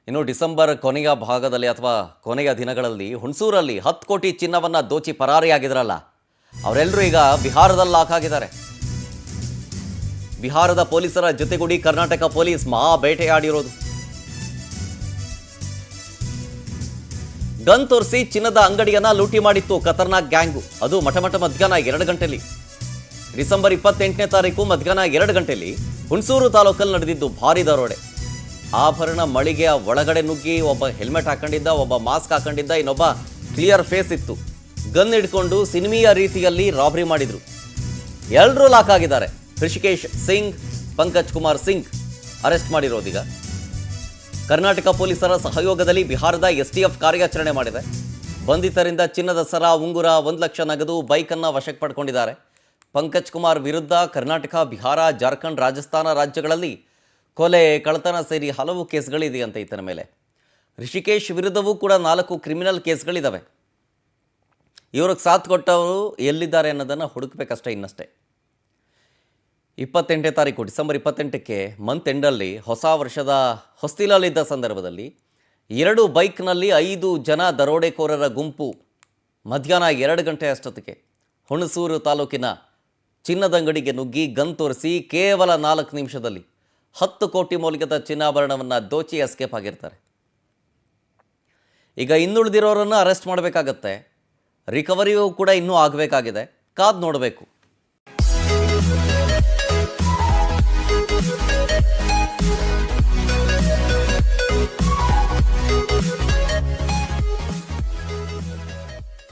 ಇನ್ನು ಡಿಸೆಂಬರ್ ಕೊನೆಯ ಭಾಗದಲ್ಲಿ ಅಥವಾ ಕೊನೆಯ ದಿನಗಳಲ್ಲಿ ಹುಣಸೂರಲ್ಲಿ 10 ಕೋಟಿ ಚಿನ್ನವನ್ನು ದೋಚಿ ಪರಾರಿಯಾಗಿದ್ರಲ್ಲ, ಅವರೆಲ್ಲರೂ ಈಗ ಬಿಹಾರದಲ್ಲಿ ಲಾಕ್ ಆಗಿದ್ದಾರೆ. ಬಿಹಾರದ ಪೊಲೀಸರ ಜೊತೆಗೂಡಿ ಕರ್ನಾಟಕ ಪೊಲೀಸ್ ಮಹಾ ಬೇಟೆಯಾಡಿರೋದು. ಗನ್ ತೋರಿಸಿ ಚಿನ್ನದ ಅಂಗಡಿಯನ್ನ ಲೂಟಿ ಮಾಡಿತ್ತು ಖತರ್ನಾಕ್ ಗ್ಯಾಂಗು. ಅದು ಮಠಮಠ ಮಧ್ಯಾಹ್ನ 2 ಗಂಟೆಯಲ್ಲಿ, ಡಿಸೆಂಬರ್ 28ನೇ ತಾರೀಕು ಮಧ್ಯಾಹ್ನ 2 ಗಂಟೆಯಲ್ಲಿ ಹುಣಸೂರು ತಾಲೂಕಲ್ಲಿ ನಡೆದಿದ್ದು ಭಾರಿ ದರೋಡೆ. ಆಭರಣ ಮಳಿಗೆಯ ಒಳಗಡೆ ನುಗ್ಗಿ ಒಬ್ಬ ಹೆಲ್ಮೆಟ್ ಹಾಕೊಂಡಿದ್ದ, ಒಬ್ಬ ಮಾಸ್ಕ್ ಹಾಕೊಂಡಿದ್ದ, ಇನ್ನೊಬ್ಬ ಕ್ಲಿಯರ್ ಫೇಸ್ ಇತ್ತು. ಗನ್ ಹಿಡ್ಕೊಂಡು ಸಿನಿಮೀಯ ರೀತಿಯಲ್ಲಿ ರಾಬರಿ ಮಾಡಿದ್ರು. ಎಲ್ಲರೂ ಲಾಕ್ ಆಗಿದ್ದಾರೆ. ಋಷಿಕೇಶ್ ಸಿಂಗ್, ಪಂಕಜ್ ಕುಮಾರ್ ಸಿಂಗ್ ಅರೆಸ್ಟ್ ಮಾಡಿರೋದೀಗ. ಕರ್ನಾಟಕ ಪೊಲೀಸರ ಸಹಯೋಗದಲ್ಲಿ ಬಿಹಾರದ ಎಸ್ಟಿಎಫ್ ಕಾರ್ಯಾಚರಣೆ ಮಾಡಿದೆ. ಬಂಧಿತರಿಂದ ಚಿನ್ನದ ಸರ, ಉಂಗುರ, 1 ಲಕ್ಷ ನಗದು, ಬೈಕನ್ನು ವಶಕ್ಕೆ ಪಡ್ಕೊಂಡಿದ್ದಾರೆ. ಪಂಕಜ್ ಕುಮಾರ್ ವಿರುದ್ಧ ಕರ್ನಾಟಕ, ಬಿಹಾರ, ಜಾರ್ಖಂಡ್, ರಾಜಸ್ಥಾನ ರಾಜ್ಯಗಳಲ್ಲಿ ಕೊಲೆ, ಕಳ್ಳತನ ಸೇರಿ ಹಲವು ಕೇಸ್ಗಳಿದೆಯಂತೆ ಈತನ ಮೇಲೆ. ಋಷಿಕೇಶ್ ವಿರುದ್ಧವೂ ಕೂಡ 4 ಕ್ರಿಮಿನಲ್ ಕೇಸ್ಗಳಿದ್ದಾವೆ. ಇವ್ರಿಗೆ ಸಾಥ್ ಕೊಟ್ಟವರು ಎಲ್ಲಿದ್ದಾರೆ ಅನ್ನೋದನ್ನು ಹುಡುಕಬೇಕಷ್ಟೇ ಇನ್ನಷ್ಟೇ. 28ನೇ ತಾರೀಕು ಡಿಸೆಂಬರ್ 28ಕ್ಕೆ ಮಂತ್ ಎಂಡಲ್ಲಿ ಹೊಸ ವರ್ಷದ ಹೊಸ್ತಿಲಲ್ಲಿದ್ದ ಸಂದರ್ಭದಲ್ಲಿ 2 ಬೈಕ್ನಲ್ಲಿ 5 ಜನ ದರೋಡೆಕೋರರ ಗುಂಪು ಮಧ್ಯಾಹ್ನ 2 ಗಂಟೆ ಅಷ್ಟೊತ್ತಿಗೆ ಹುಣಸೂರು ತಾಲೂಕಿನ ಚಿನ್ನದಂಗಡಿಗೆ ನುಗ್ಗಿ ಗನ್ ತೋರಿಸಿ ಕೇವಲ 4 ನಿಮಿಷದಲ್ಲಿ 10 ಕೋಟಿ ಮೌಲ್ಯದ ಚಿನ್ನಾಭರಣವನ್ನು ದೋಚಿ ಎಸ್ಕೇಪ್ ಆಗಿರ್ತಾರೆ. ಈಗ ಇನ್ನುಳಿದಿರೋರನ್ನು ಅರೆಸ್ಟ್ ಮಾಡಬೇಕಾಗತ್ತೆ. ರಿಕವರಿಯೂ ಕೂಡ ಇನ್ನೂ ಆಗಬೇಕಾಗಿದೆ. ಕಾದು ನೋಡಬೇಕು.